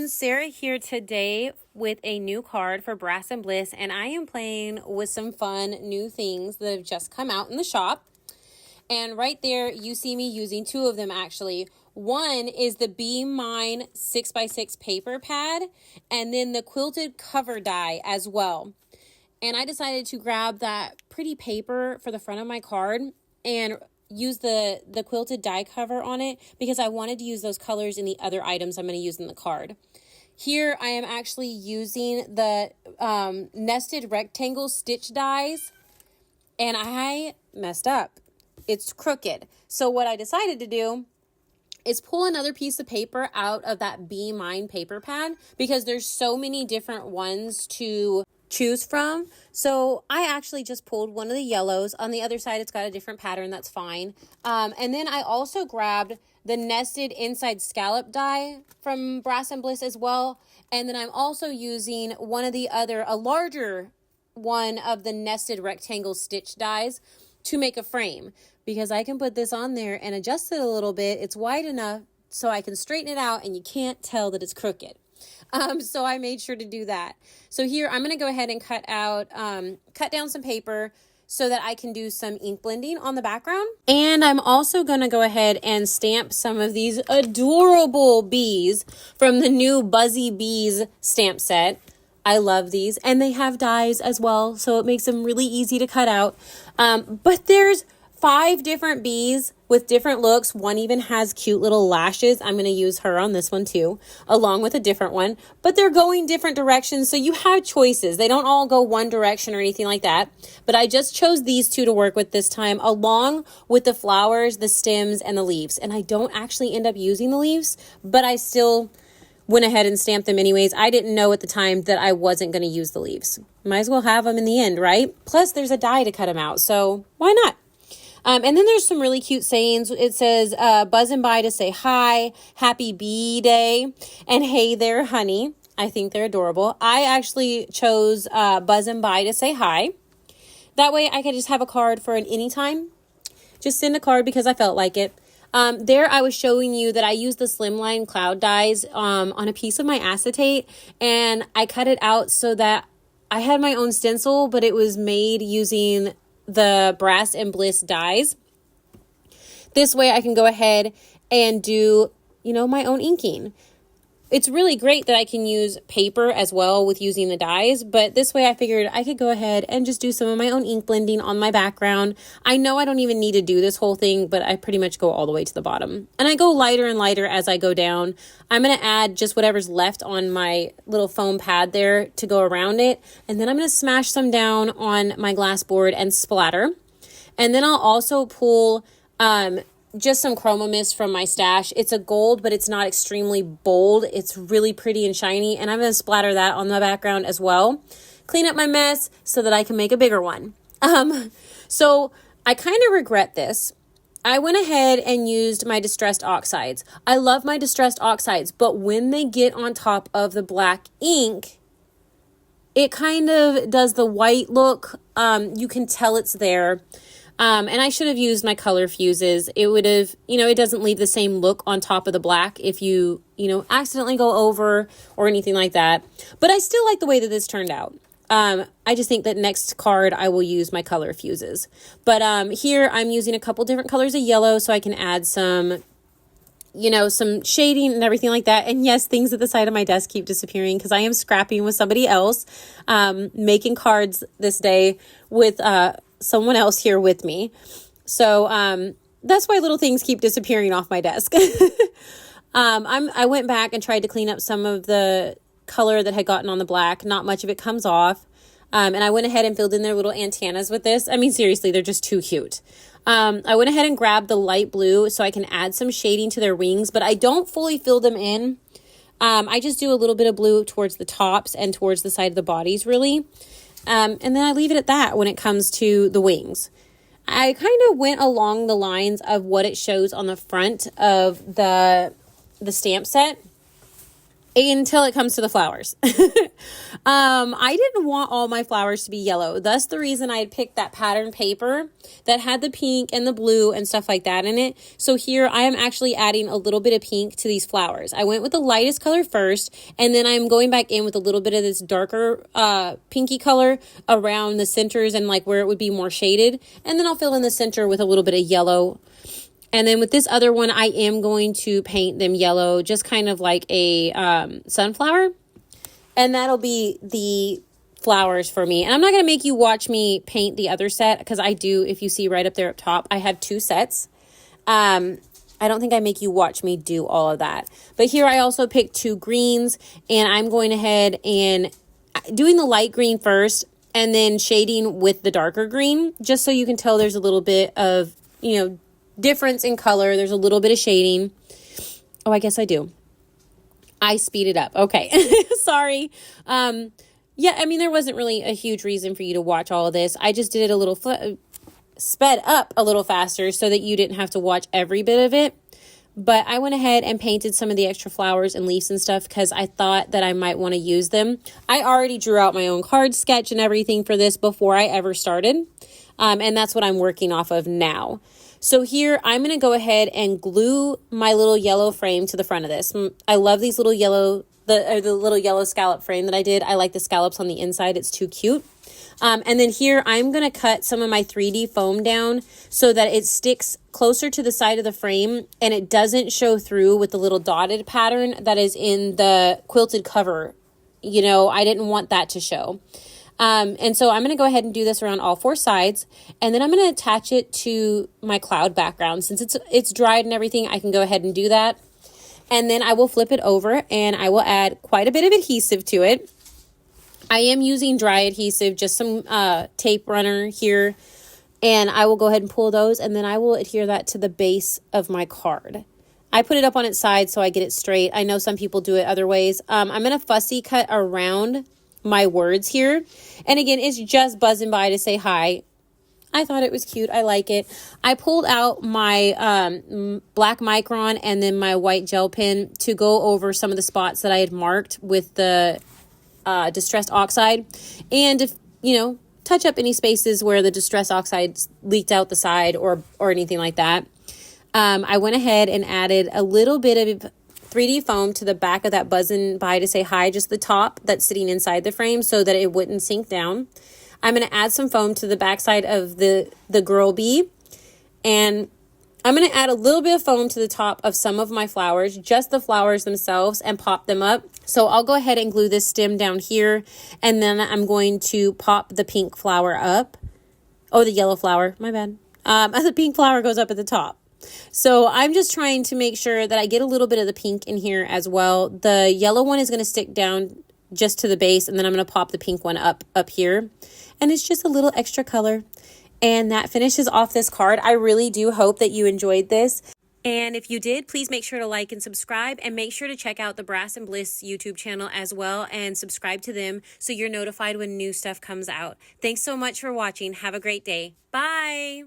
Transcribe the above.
friends, Sarah here today with a new card for Brass and Bliss, and I am playing with some fun new things that have just come out in the shop. And right there, you see me using two of them actually. One is the Be Mine 6x6 paper pad, and then the quilted cover die as well. And I decided to grab that pretty paper for the front of my card and use the quilted die cover on it because I wanted to use those colors in the other items I'm going to use in the card. Here I am actually using the nested rectangle stitch dies, and I messed up. It's crooked. So what I decided to do is pull another piece of paper out of that Be Mine paper pad because there's so many different ones to choose from. So I actually just pulled one of the yellows. On the other side, it's got a different pattern. That's fine. And then I also grabbed the nested inside scallop die from Brass and Bliss as well. And then I'm also using one of the other, a larger one of the nested rectangle stitch dies to make a frame because I can put this on there and adjust it a little bit. It's wide enough so I can straighten it out and you can't tell that it's crooked. So I made sure to do that. So here I'm going to go ahead and cut down some paper so that I can do some ink blending on the background. And I'm also going to go ahead and stamp some of these adorable bees from the new Buzzin Bees stamp set. I love these, and they have dies as well, so it makes them really easy to cut out. But there's 5 different bees with different looks. One even has cute little lashes. I'm going to use her on this one too, along with a different one. But they're going different directions, so you have choices. They don't all go one direction or anything like that. But I just chose these 2 to work with this time, along with the flowers, the stems, and the leaves. And I don't actually end up using the leaves, but I still went ahead and stamped them anyways. I didn't know at the time that I wasn't going to use the leaves. Might as well have them in the end, right? Plus, there's a die to cut them out, so why not? And then there's some really cute sayings. It says, buzzing by to say hi, happy bee day, and hey there, honey. I think they're adorable. I actually chose buzzing by to say hi. That way I could just have a card for an anytime. Just send a card because I felt like it. There I was showing you that I used the Slimline Cloud Dies on a piece of my acetate, and I cut it out so that I had my own stencil, but it was made using the Brass and Bliss dies. This way I can go ahead and do, my own inking. It's really great that I can use paper as well with using the dies, but this way I figured I could go ahead and just do some of my own ink blending on my background. I know I don't even need to do this whole thing, but I pretty much go all the way to the bottom. And I go lighter and lighter as I go down. I'm going to add just whatever's left on my little foam pad there to go around it. And then I'm going to smash some down on my glass board and splatter. And then I'll also pull just some chroma mist from my stash. It's a gold, but it's not extremely bold. It's really pretty and shiny, and I'm going to splatter that on the background as well. Clean up my mess so that I can make a bigger one. So I kind of regret this. I went ahead and used my distressed oxides. I love my distressed oxides, but when they get on top of the black ink, it kind of does the white look. You can tell it's there. And I should have used my color fuses. It would have, it doesn't leave the same look on top of the black if you, accidentally go over or anything like that. But I still like the way that this turned out. I just think that next card I will use my color fuses. But here I'm using a couple different colors of yellow so I can add some, some shading and everything like that. And yes, things at the side of my desk keep disappearing because I am scrapping with somebody else, making cards this day with someone else here with me. So that's why little things keep disappearing off my desk. I went back and tried to clean up some of the color that had gotten on the black. Not much of it comes off. And I went ahead and filled in their little antennas with this. I mean, seriously, they're just too cute. I went ahead and grabbed the light blue so I can add some shading to their wings, but I don't fully fill them in. I just do a little bit of blue towards the tops and towards the side of the bodies, really. And then I leave it at that when it comes to the wings. I kind of went along the lines of what it shows on the front of the stamp set. until it comes to the flowers. I didn't want all my flowers to be yellow. Thus the reason I had picked that pattern paper that had the pink and the blue and stuff like that in it. So here I am actually adding a little bit of pink to these flowers. I went with the lightest color first, and then I'm going back in with a little bit of this darker pinky color around the centers and like where it would be more shaded. And then I'll fill in the center with a little bit of yellow. And then with this other one, I am going to paint them yellow, just kind of like a sunflower. And that'll be the flowers for me. And I'm not going to make you watch me paint the other set, because I do, if you see right up there up top, I have 2 sets. I don't think I make you watch me do all of that. But here I also picked 2 greens, and I'm going ahead and doing the light green first, and then shading with the darker green, just so you can tell there's a little bit of, difference in color. There's a little bit of shading. Oh, I guess I do. I speed it up. Okay. Sorry. Yeah, I mean, there wasn't really a huge reason for you to watch all of this. I just did it a little sped up a little faster so that you didn't have to watch every bit of it. But I went ahead and painted some of the extra flowers and leaves and stuff because I thought that I might want to use them. I already drew out my own card sketch and everything for this before I ever started. And that's what I'm working off of now. So here I'm going to go ahead and glue my little yellow frame to the front of this. I love these little yellow, the little yellow scallop frame that I did. I like the scallops on the inside. It's too cute. And then here I'm going to cut some of my 3D foam down so that it sticks closer to the side of the frame and it doesn't show through with the little dotted pattern that is in the quilted cover. I didn't want that to show. And so I'm going to go ahead and do this around all 4 sides, and then I'm going to attach it to my cloud background. Since it's dried and everything, I can go ahead and do that. And then I will flip it over and I will add quite a bit of adhesive to it. I am using dry adhesive, just some tape runner here, and I will go ahead and pull those, and then I will adhere that to the base of my card. I put it up on its side so I get it straight. I know some people do it other ways. I'm going to fussy cut around my words here. And again, it's just buzzing by to say hi. I thought it was cute. I like it. I pulled out my black micron and then my white gel pen to go over some of the spots that I had marked with the distressed oxide, and if touch up any spaces where the distressed oxide leaked out the side or anything like that. I went ahead and added a little bit of 3D foam to the back of that Buzzin by to say hi, just the top that's sitting inside the frame so that it wouldn't sink down. I'm going to add some foam to the backside of the girl bee, and I'm going to add a little bit of foam to the top of some of my flowers, just the flowers themselves, and pop them up. So I'll go ahead and glue this stem down here, and then I'm going to pop the pink flower up. Oh, the yellow flower, my bad. The pink flower goes up at the top. So I'm just trying to make sure that I get a little bit of the pink in here as well. The yellow one is going to stick down just to the base, and then I'm going to pop the pink one up here. And it's just a little extra color. And that finishes off this card. I really do hope that you enjoyed this. And if you did, please make sure to like and subscribe, and make sure to check out the Brass&Bliss YouTube channel as well and subscribe to them so you're notified when new stuff comes out. Thanks so much for watching. Have a great day. Bye.